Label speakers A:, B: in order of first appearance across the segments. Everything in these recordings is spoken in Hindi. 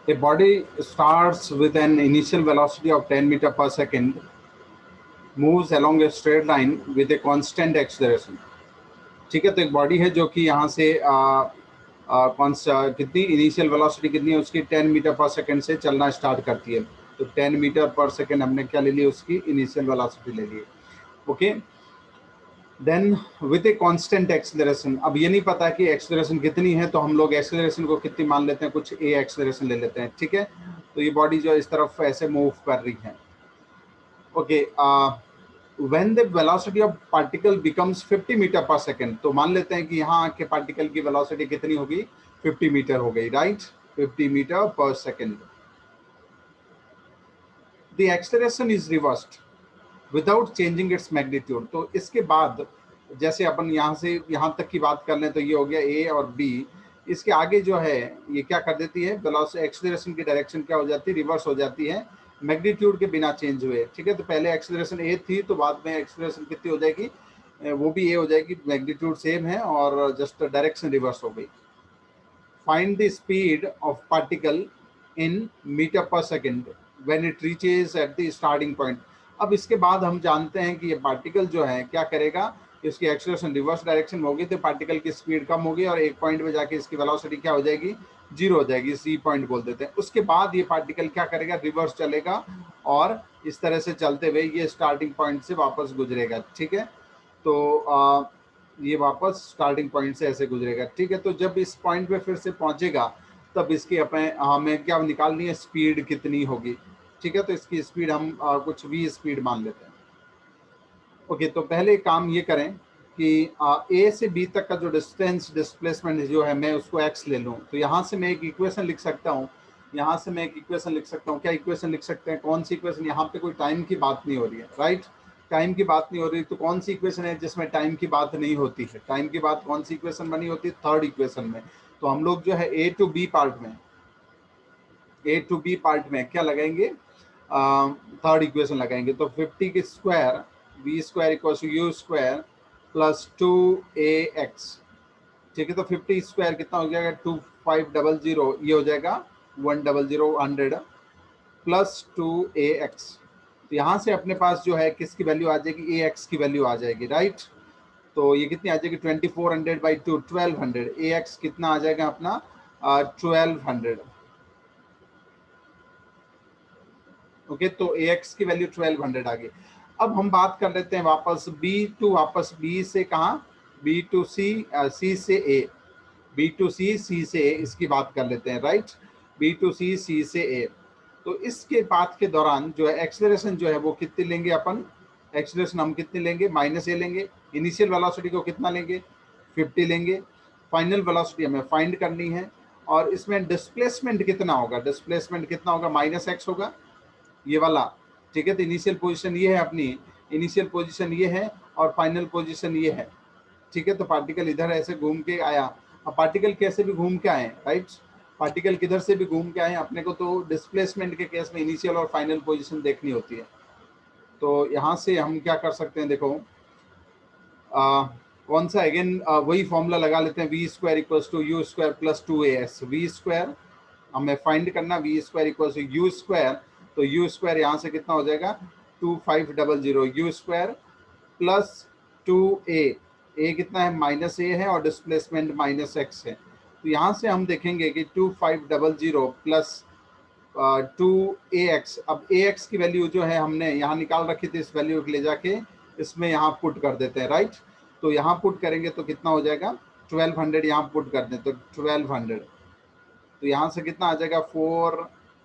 A: A body starts with an initial velocity of 10 meter per second, moves along a straight line with a constant acceleration. ठीक है, तो एक बॉडी है जो कि यहाँ से कितनी इनिशियल वेलोसिटी कितनी है उसकी 10 मीटर पर सेकंड से चलना स्टार्ट करती है। तो 10 मीटर पर सेकंड हमने क्या ले लिया, उसकी इनिशियल वेलोसिटी ले ली। Okay, then with a constant acceleration. अब ये नहीं पता कि एक्सेलरेशन कितनी है, तो हम लोग एक्सेलरेशन को कितनी मान लेते हैं, कुछ ए एक्सेलरेशन ले लेते हैं। ठीक है, तो ये बॉडी जो इस तरफ ऐसे मूव कर रही है। Okay, when the velocity of particle becomes 50 metre per second, तो मान लेते हैं कि यहाँ के पार्टिकल की वेलोसिटी कितनी होगी, 50 मीटर हो गई, right, 50 metre per second. The acceleration is reversed without changing its magnitude. तो इसके बाद जैसे अपन यहाँ से यहाँ तक की बात कर लें तो ये हो गया ए और बी। इसके आगे जो है ये क्या कर देती है, वेलोसिटी एक्सेलरेशन की डायरेक्शन क्या हो जाती है, रिवर्स हो जाती है मैग्नीट्यूड के बिना चेंज हुए। ठीक है, तो पहले एक्सेलरेशन ए थी तो बाद में एक्सेलरेशन कितनी हो जाएगी, वो भी ए हो जाएगी, मैग्नीट्यूड सेम है और जस्ट डायरेक्शन रिवर्स हो गई। Find the speed of particle in metre per second when it reaches at the starting point. अब इसके बाद हम जानते हैं कि ये पार्टिकल जो है क्या करेगा, इसकी एक्सेलरेशन रिवर्स डायरेक्शन में होगी तो पार्टिकल की स्पीड कम होगी और एक पॉइंट पे जाके इसकी वेलोसिटी क्या हो जाएगी, जीरो हो जाएगी, सी पॉइंट बोल देते हैं। उसके बाद ये पार्टिकल क्या करेगा, रिवर्स चलेगा और इस तरह से चलते हुए ये स्टार्टिंग पॉइंट से वापस गुजरेगा। ठीक है, तो ये वापस स्टार्टिंग पॉइंट से ऐसे गुजरेगा। ठीक है, तो जब इस पॉइंट पे फिर से पहुंचेगा तब इसकी हमें क्या निकालनी है, स्पीड कितनी होगी। ठीक है, तो इसकी स्पीड हम कुछ v स्पीड मान लेते हैं। ओके, तो पहले काम ये करें कि ए से बी तक का जो डिस्टेंस डिस्प्लेसमेंट जो है मैं उसको x ले लूँ। तो यहाँ से मैं एक इक्वेशन लिख सकता हूँ, यहाँ से मैं एक इक्वेशन लिख सकता हूँ। क्या इक्वेशन लिख सकते हैं, कौन सी इक्वेशन, यहाँ पे कोई टाइम की बात नहीं हो रही है, राइट, टाइम की बात नहीं हो रही। तो कौन सी इक्वेशन है जिसमें टाइम की बात नहीं होती है, टाइम की बात कौन सी इक्वेशन बनी होती है, थर्ड इक्वेशन में। तो हम लोग जो है ए टू बी पार्ट में क्या लगाएंगे, थर्ड इक्वेशन लगाएंगे। तो 50 की square V square equal to U square plus 2ax। ठीक है, तो 50 स्क्वायर कितना हो जाएगा, 2500, ये हो जाएगा 100 प्लस 2ax। तो यहाँ से अपने पास जो है किसकी वैल्यू आ जाएगी, ax की वैल्यू आ जाएगी, राइट। तो ये कितनी आ जाएगी, 2400/2 1200। ax कितना आ जाएगा अपना 1200। ओके, तो ax की वैल्यू 1200 आ गई। अब हम बात कर लेते हैं वापस b से कहाँ, b टू c, c से a, b to c, c से a, इसकी बात कर लेते हैं, right, b to c, c से a। तो इसके बात के दौरान जो है एक्सेलरेशन जो है वो कितनी लेंगे अपन, एक्सेलरेशन हम कितनी लेंगे, -a लेंगे। इनिशियल वेलोसिटी को कितना लेंगे, 50 लेंगे। फाइनल वेलोसिटी हमें फाइंड करनी है और इसमें डिस्प्लेसमेंट कितना होगा, डिस्प्लेसमेंट कितना होगा, -x होगा, ये वाला। ठीक है, तो इनिशियल पोजीशन ये है अपनी, इनिशियल पोजीशन ये है और फाइनल पोजीशन ये है। ठीक है, तो पार्टिकल इधर ऐसे घूम के आया। अब पार्टिकल कैसे भी घूम के आए, राइट, पार्टिकल किधर से भी घूम के आए, अपने को तो डिस्प्लेसमेंट के केस में इनिशियल और फाइनल पोजीशन देखनी होती है। तो यहाँ से हम क्या कर सकते हैं, देखो कौन सा, अगेन वही फॉर्मूला लगा लेते हैं, V square equals to U square plus 2as। V square हमें फाइंड करना, V square equals to U square, तो यू स्क्वायर यहाँ से कितना हो जाएगा, 2500 you square plus 2a, a कितना है, -a है और डिस्प्लेसमेंट -x है। तो यहाँ से हम देखेंगे कि 2500 प्लस 2ax। अब ax की वैल्यू जो है हमने यहाँ निकाल रखी थी, इस वैल्यू को ले जाके इसमें यहाँ पुट कर देते हैं, राइट। तो यहाँ पुट करेंगे तो कितना हो जाएगा, 1200 यहाँ पुट कर दें तो 1200। तो यहाँ से कितना आ जाएगा,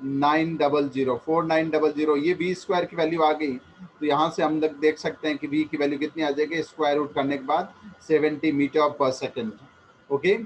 A: 4900। ये v स्क्वायर की वैल्यू आ गई। तो यहाँ से हम देख सकते हैं कि v की वैल्यू कितनी आ जाएगी, स्क्वायर रूट करने के बाद 70 मीटर पर सेकेंड। ओके,